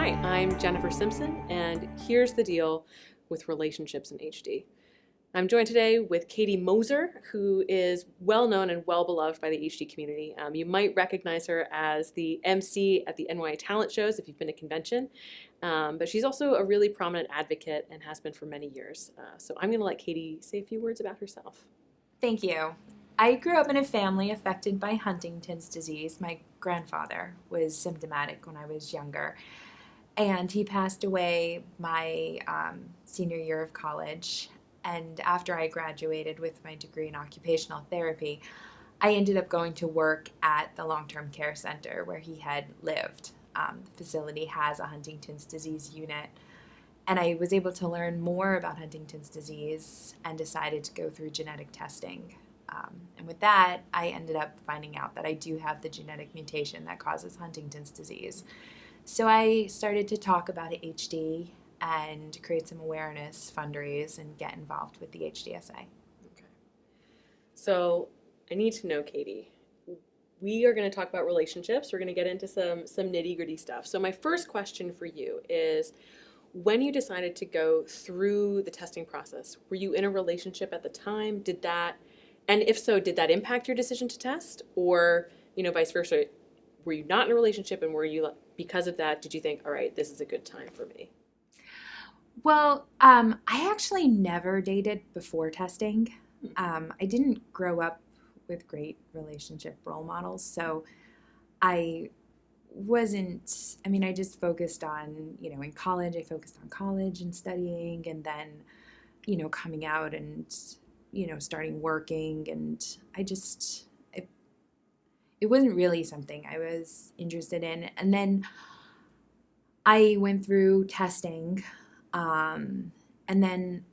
Hi, I'm Jennifer Simpson, and here's the deal with relationships in HD. I'm joined today with Katie Moser, who is well known and well beloved by the HD community. You might recognize her as the MC at the NY Talent shows if you've been to convention, but she's also a really prominent advocate and has been for many years. So I'm going to let Katie say a few words about herself. Thank you. I grew up in a family affected by Huntington's disease. My grandfather was symptomatic when I was younger, and he passed away my senior year of college. And after I graduated with my degree in occupational therapy, I ended up going to work at the long-term care center where he had lived. The facility has a Huntington's disease unit, and I was able to learn more about Huntington's disease and decided to go through genetic testing. And with that, I ended up finding out that I do have the genetic mutation that causes Huntington's disease. So I started to talk about HD and create some awareness, fundraise, and get involved with the HDSA. Okay. So I need to know, Katie, we are going to talk about relationships. We're going to get into some nitty-gritty stuff. So my first question for you is, when you decided to go through the testing process, were you in a relationship at the time? And if so, did that impact your decision to test? Or, vice versa, were you not in a relationship, and because of that, did you think, all right, this is a good time for me? Well, I actually never dated before testing. I didn't grow up with great relationship role models, so I just focused on, in college, I focused on college and studying, and then, coming out and, starting working, and it wasn't really something I was interested in. And then I went through testing, and then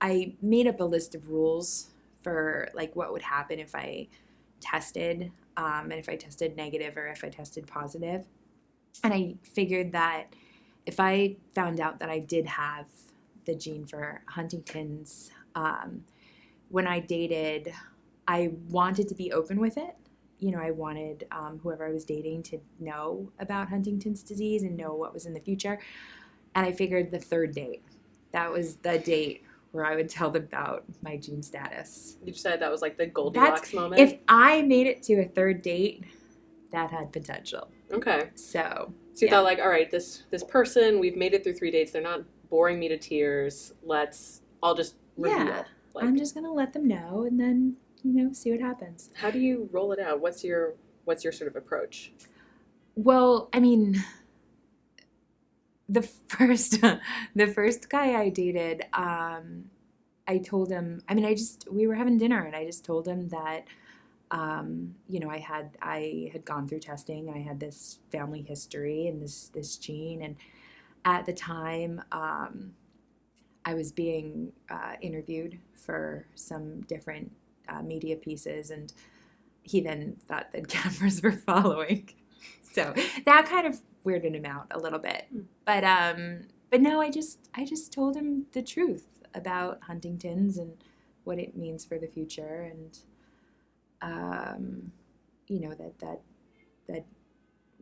I made up a list of rules for like what would happen if I tested, and if I tested negative or if I tested positive. And I figured that if I found out that I did have the gene for Huntington's, when I dated, I wanted to be open with it. I wanted whoever I was dating to know about Huntington's disease and know what was in the future. And I figured the third date, that was the date where I would tell them about my gene status. You decided that was like the Goldilocks moment? If I made it to a third date, that had potential. Okay. So you thought like, all right, this person, we've made it through 3 dates. They're not boring me to tears. I'll just reveal. Yeah, I'm just going to let them know and then, see what happens. How do you roll it out? What's your sort of approach? Well, the first guy I dated, I told him, we were having dinner and I just told him that, I had gone through testing. I had this family history and this gene. And at the time, I was being interviewed for some different media pieces, and he then thought that cameras were following. So that kind of weirded him out a little bit. But no, I just told him the truth about Huntington's and what it means for the future, and that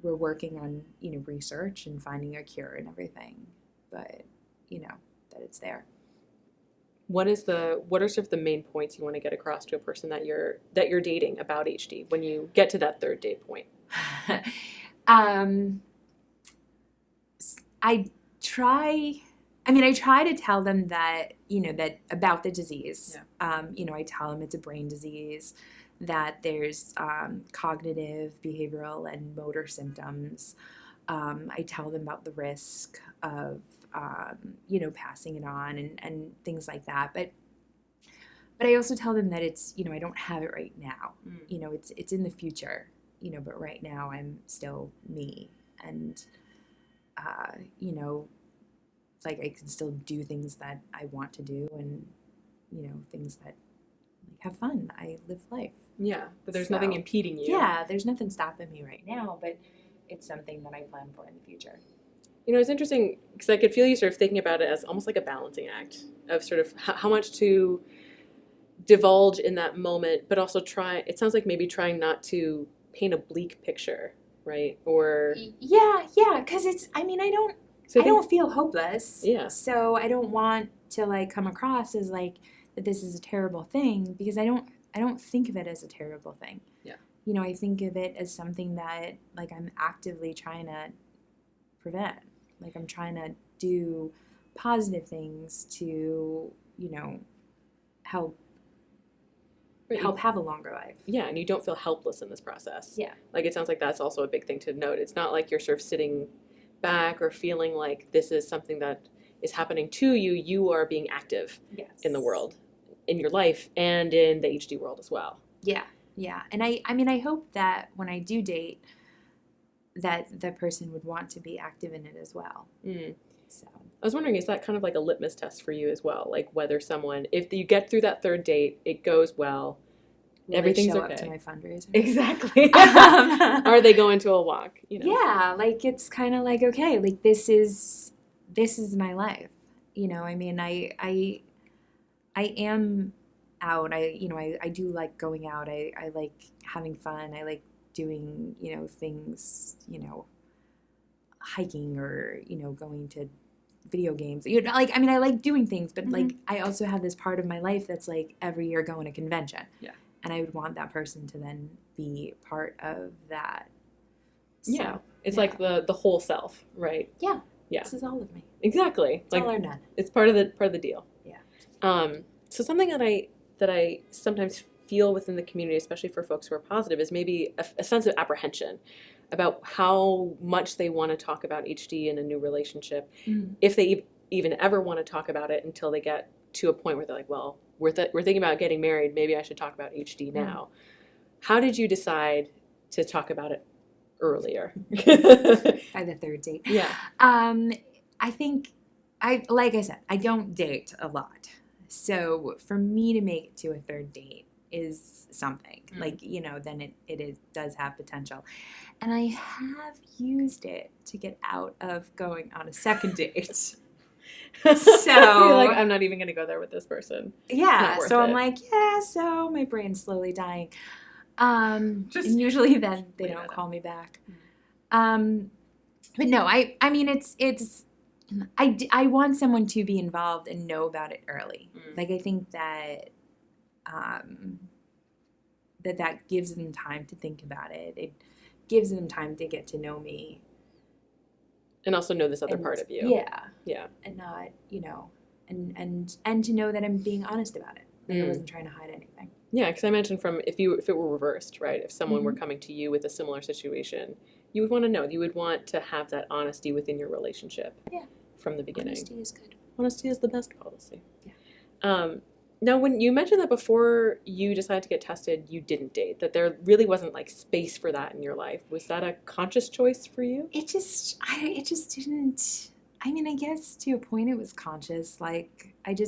we're working on research and finding a cure and everything, but that it's there. What are sort of the main points you want to get across to a person that you're dating about HD when you get to that third date point? I try to tell them that, that about the disease. Yeah. I tell them it's a brain disease, that there's cognitive, behavioral, and motor symptoms. I tell them about the risk of, passing it on and things like that. But I also tell them that it's, I don't have it right now. It's in the future, but right now I'm still me. And, like I can still do things that I want to do and, things that have fun. I live life. Yeah, but there's nothing impeding you. Yeah, there's nothing stopping me right now, but it's something that I plan for in the future. It's interesting because I could feel you sort of thinking about it as almost like a balancing act of sort of how much to divulge in that moment, but also it sounds like maybe trying not to paint a bleak picture, right? Or Yeah, because I mean, I don't feel hopeless. Yeah. So I don't want to like come across as like that this is a terrible thing, because I don't think of it as a terrible thing. Yeah. You know, I think of it as something that like I'm actively trying to prevent. Like I'm trying to do positive things to, you know, help have a longer life. Yeah, and you don't feel helpless in this process. Yeah. Like, it sounds like that's also a big thing to note. It's not like you're sort of sitting back or feeling like this is something that is happening to you. You are being active in the world, in your life, and in the HD world as well. Yeah. And I mean, I hope that when I do date, that the person would want to be active in it as well. So I was wondering, is that kind of like a litmus test for you as well? Like whether someone, if you get through that third date, it goes well, everything's show okay. up to my fundraiser. Exactly. Are they going to a walk? You know? Yeah, like it's kind of like, okay, like this is my life. You know, I mean, I am out. I do like going out. I like having fun. I like doing, you know, things, you know, hiking or, you know, going to video games. You know, like, I mean, I like doing things, but like I also have this part of my life that's like every year going to convention. Yeah. And I would want that person to then be part of that. So, yeah. It's like the whole self, right? Yeah. Yeah. This is all of me. Exactly. It's all or none. It's part of the deal. Yeah. So something that I sometimes feel within the community, especially for folks who are positive, is maybe a sense of apprehension about how much they want to talk about HD in a new relationship, if they even ever want to talk about it until they get to a point where they're like, well, we're thinking about getting married. Maybe I should talk about HD now. How did you decide to talk about it earlier? By the third date. Yeah. I think like I said, I don't date a lot. So for me to make it to a third date is something. Like, you know, then it does have potential. And I have used it to get out of going on a second date. So you're like, I'm not even going to go there with this person. Yeah. So I'm like, yeah, so my brain's slowly dying. And usually then they don't call me back. But no, I mean, it's I want someone to be involved and know about it early. Like, I think that that gives them time to think about it. It gives them time to get to know me. And also know this other part of you. Yeah. Yeah. And not, you know, and to know that I'm being honest about it. Like I wasn't trying to hide anything. Yeah, because I mentioned if it were reversed, right? If someone were coming to you with a similar situation, you would want to know. You would want to have that honesty within your relationship. Yeah. From the beginning. Honesty is good. Honesty is the best policy. Yeah. Now, when you mentioned that before you decided to get tested, you didn't date, that there really wasn't like space for that in your life. Was that a conscious choice for you? It just didn't. I mean, I guess to a point it was conscious. Like, like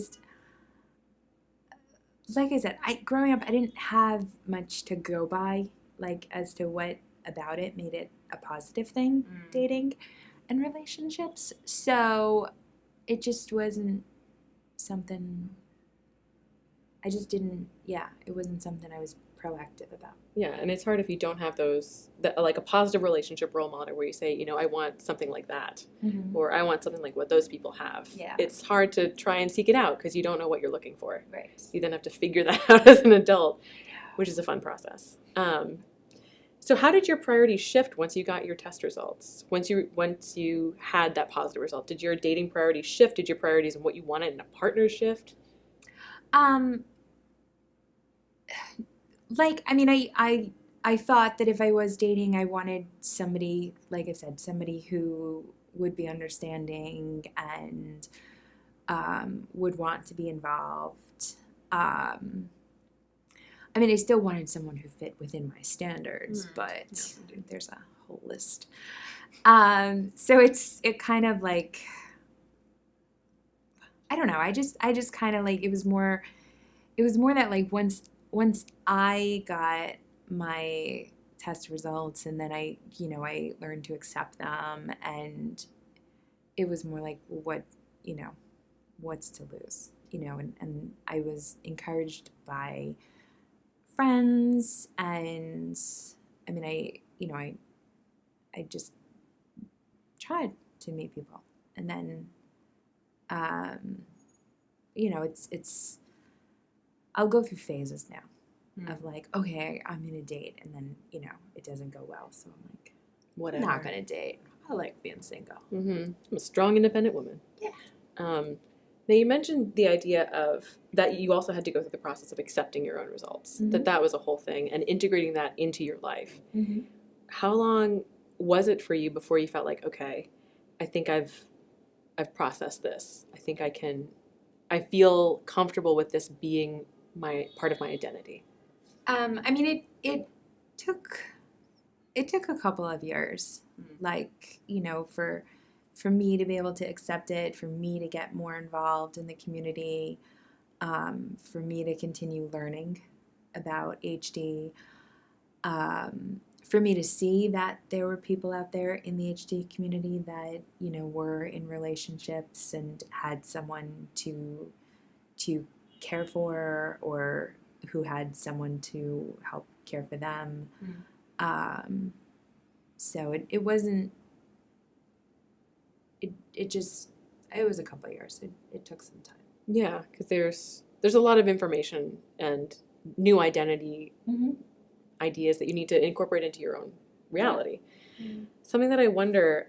I said, growing up, I didn't have much to go by, like, as to what about it made it a positive thing, dating and relationships. So it just wasn't something, it wasn't something I was proactive about. Yeah, and it's hard if you don't have like a positive relationship role model where you say, you know, I want something like that, or I want something like what those people have. Yeah. It's hard to try and seek it out because you don't know what you're looking for. Right. You then have to figure that out as an adult, which is a fun process. So how did your priorities shift once you got your test results? Once you had that positive result, did your dating priorities shift? Did your priorities and what you wanted in a partner shift? Like, I mean, I thought that if I was dating, I wanted somebody, like I said, somebody who would be understanding and would want to be involved. I mean, I still wanted someone who fit within my standards, but there's a whole list. So it kind of like, I don't know. I just kind of like, it was more that like once I got my test results and then I learned to accept them, and it was more like, what's to lose, and I was encouraged by friends, and I mean, I just tried to meet people. And then, it's I'll go through phases now of like, okay, I'm going to date. And then, it doesn't go well. So I'm like, Whatever. I'm not going to date. I like being single. I'm a strong, independent woman. Yeah. Now, you mentioned the idea of that you also had to go through the process of accepting your own results, that was a whole thing, and integrating that into your life. How long was it for you before you felt like, okay, I think I've processed this. I think I feel comfortable with this being my part of my identity? It took a couple of years, like, for me to be able to accept it, for me to get more involved in the community, for me to continue learning about HD, for me to see that there were people out there in the HD community that, were in relationships and had someone to care for, or who had someone to help care for them. So it wasn't, it was a couple of years. It took some time. Yeah, because there's a lot of information and new identity ideas that you need to incorporate into your own reality. Something that I wonder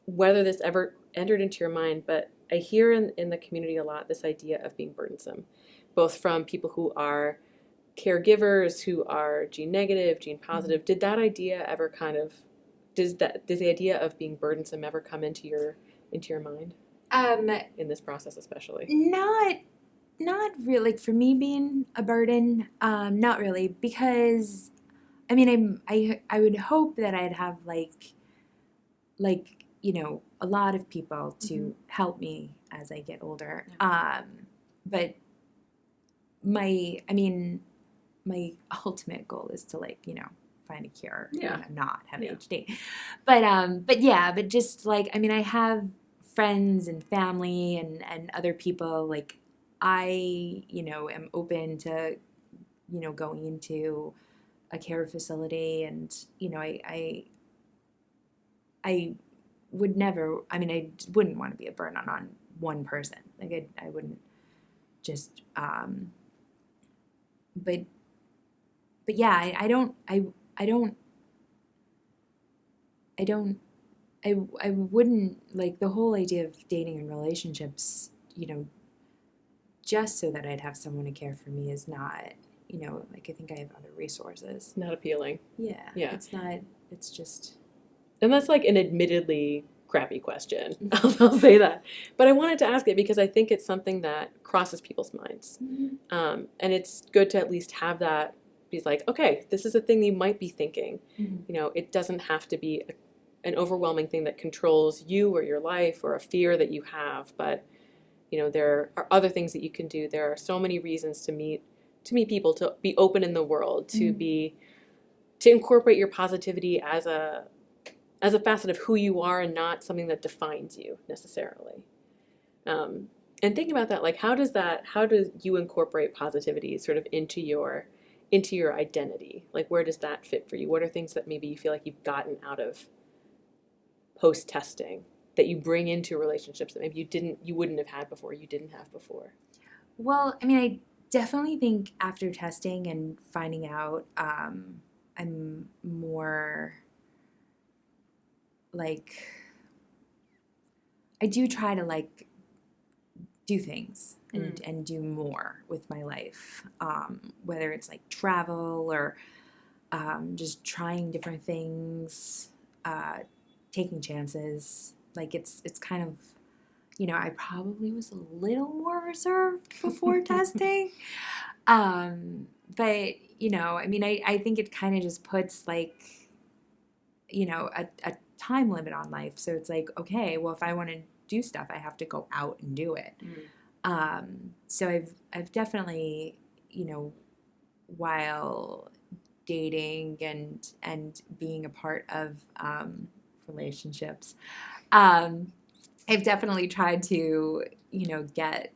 whether this ever entered into your mind, but I hear in the community a lot this idea of being burdensome, both from people who are caregivers, who are gene negative, gene positive. Did that idea ever does the idea of being burdensome ever come into your mind in this process, especially? Not really. Like, for me being a burden, not really, because I would hope that I'd have like a lot of people to help me as I get older. But my ultimate goal is to find a cure and not have HD. But just like, I have friends and family and other people. Like, I am open to going into a care facility, and I would never, I wouldn't want to be a burden on one person. Like, I wouldn't just but yeah, I wouldn't, like, the whole idea of dating and relationships, just so that I'd have someone to care for me is not, like, I think I have other resources. Not appealing. Yeah. Yeah. It's just. And that's like an admittedly crappy question. I'll say that. But I wanted to ask it because I think it's something that crosses people's minds. And it's good to at least have that be like, okay, this is a thing you might be thinking. It doesn't have to be an overwhelming thing that controls you or your life or a fear that you have. But, there are other things that you can do. There are so many reasons to meet people, to be open in the world, to incorporate your positivity as a facet of who you are and not something that defines you necessarily. And thinking about that, like, how do you incorporate positivity sort of into your identity? Like, where does that fit for you? What are things that maybe you feel like you've gotten out of post-testing that you bring into relationships that maybe you wouldn't have had before, you didn't have before? Well, I definitely think after testing and finding out, I'm more, like, I do try to, like, do things and do more with my life, whether it's like travel or just trying different things, taking chances. Like, it's kind of, I probably was a little more reserved before testing. But, I think it kind of just puts, like, a time limit on life. So it's like, okay, well, if I want to do stuff, I have to go out and do it. So I've definitely, while dating and being a part of relationships, I've definitely tried to, get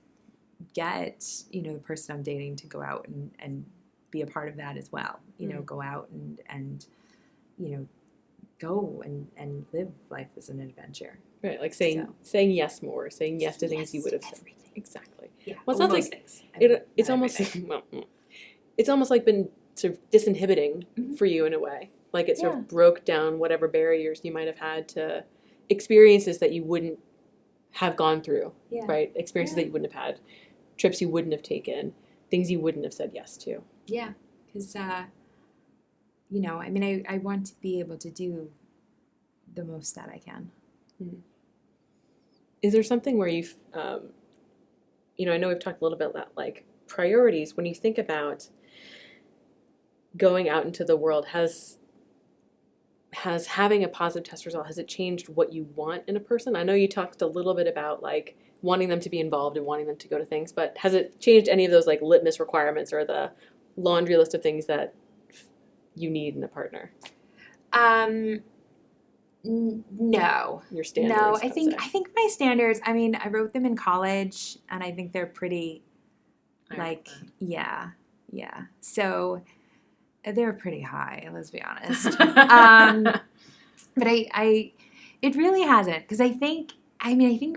the person I'm dating to go out and be a part of that as well. Go out and go and live life as an adventure. Right, like saying yes more, saying yes to things you would have said. Everything. Exactly. Yeah. Well, it sounds like things. it's almost well, it's almost like been sort of disinhibiting Mhm. for you in a way. Like it sort Yeah. of broke down whatever barriers you might have had to experiences that you wouldn't have gone through, Yeah. right? Experiences that you wouldn't have had, trips you wouldn't have taken, things you wouldn't have said yes to. Yeah, because you know, I mean, I want to be able to do the most that I can. Is there something where you've, you know, I know we've talked a little bit about like priorities. When you think about going out into the world, has having a positive test result, has it changed what you want in a person? I know you talked a little bit about like wanting them to be involved and wanting them to go to things, but has it changed any of those like litmus requirements or the laundry list of things that you need in a partner? No. Your standards. No, I think my standards, I mean, I wrote them in college and I think they're pretty like yeah. So they're pretty high, let's be honest. But I it really hasn't, because I think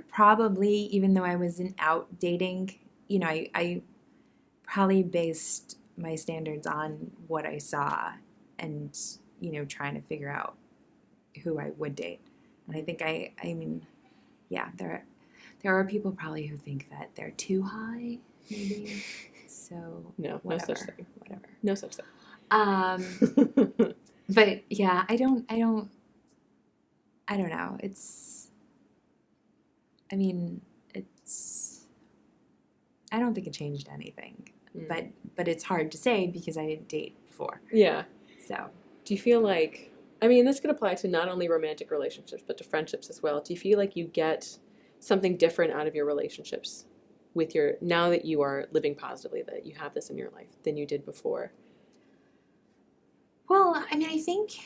probably, even though I wasn't out dating, you know, I probably based my standards on what I saw and, you know, trying to figure out who I would date. And I think I mean, yeah, there are people probably who think that they're too high, maybe. So no whatever, such thing. Whatever. No such thing. But yeah, I don't know. I don't think it changed anything. But it's hard to say because I didn't date before. Yeah. So do you feel like, I mean, this could apply to not only romantic relationships, but to friendships as well. Do you feel like you get something different out of your relationships with now that you are living positively, that you have this in your life, than you did before? Well, I mean, I think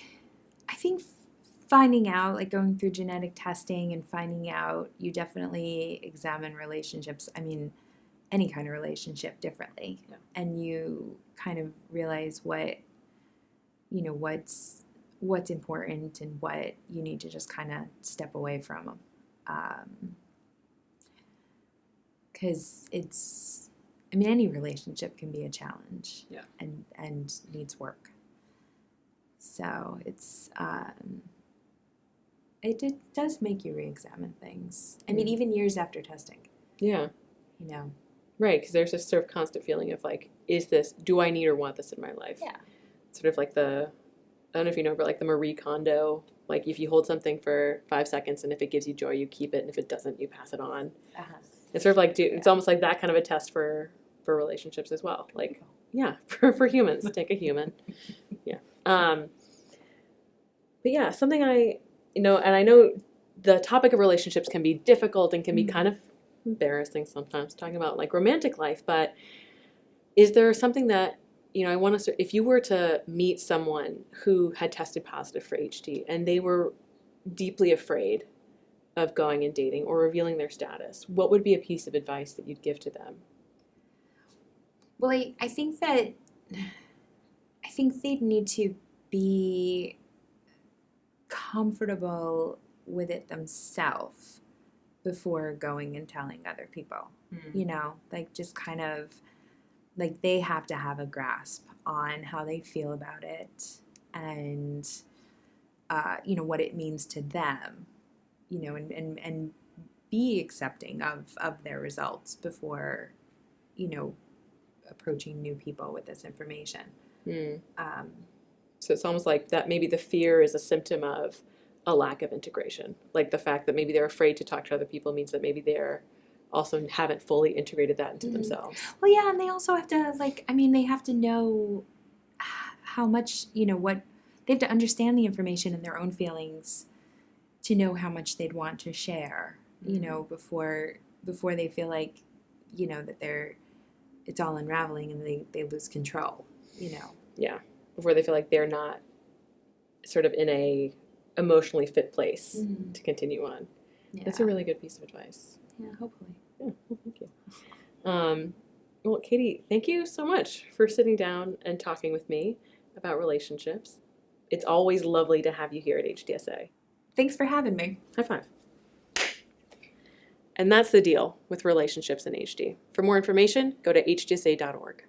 finding out, like going through genetic testing and finding out, you definitely examine relationships. I mean, any kind of relationship differently. Yeah. And you kind of realize what's important and what you need to just kind of step away from. Because any relationship can be a challenge. Yeah. And needs work. So it does make you re-examine things. I mean, even years after testing. Yeah. You know. Right, because there's this sort of constant feeling of like, do I need or want this in my life? Yeah. Sort of like I don't know if you know, but like the Marie Kondo, like if you hold something for 5 seconds and if it gives you joy, you keep it, and if it doesn't, you pass it on. Uh-huh. It's sort of like, it's almost like that kind of a test for relationships as well. Like, yeah, for humans, take a human. Yeah. But yeah, something and I know the topic of relationships can be difficult and can be kind of embarrassing sometimes, talking about like romantic life, but is there something that, I want to, if you were to meet someone who had tested positive for HD and they were deeply afraid of going and dating or revealing their status, what would be a piece of advice that you'd give to them? Well, I think they'd need to be comfortable with it themselves before going and telling other people. You know, like just kind of like they have to have a grasp on how they feel about it and what it means to them, and be accepting of their results before approaching new people with this information. So it's almost like that maybe the fear is a symptom of a lack of integration. Like the fact that maybe they're afraid to talk to other people means that maybe they're also haven't fully integrated that into themselves. Well, yeah, and they also have to they have to know how much, what they have to understand the information and their own feelings to know how much they'd want to share, before they feel like, that it's all unraveling and they lose control, Yeah. Before they feel like they're not sort of in a emotionally fit place to continue on. Yeah. That's a really good piece of advice. Yeah, hopefully. Yeah, well, thank you. Well, Katie, thank you so much for sitting down and talking with me about relationships. It's always lovely to have you here at HDSA. Thanks for having me. High five. And that's the deal with relationships in HD. For more information, go to hdsa.org.